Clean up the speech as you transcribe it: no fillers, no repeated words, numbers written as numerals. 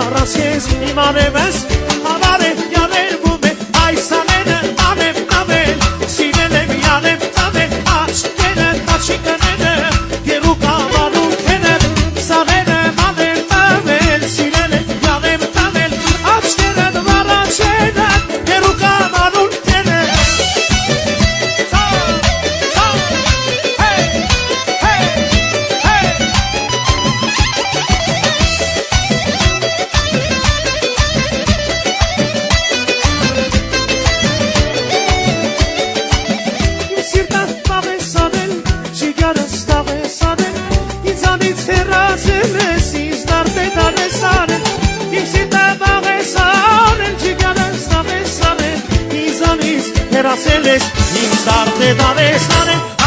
առանց քեզ իմ անևս հավարը յաներվում է այս ամենը անեմ ավել սիրել եմ յանեմ ավել աչքերը տաչիկները գերուկ ամանում թեներ սարերը մանեմ ավել սիրել եմ յանեմ ավել աչքերը վարաչերը գերուկ ամանում թեներ Հերացել ես ինձ դարձե դավեսան է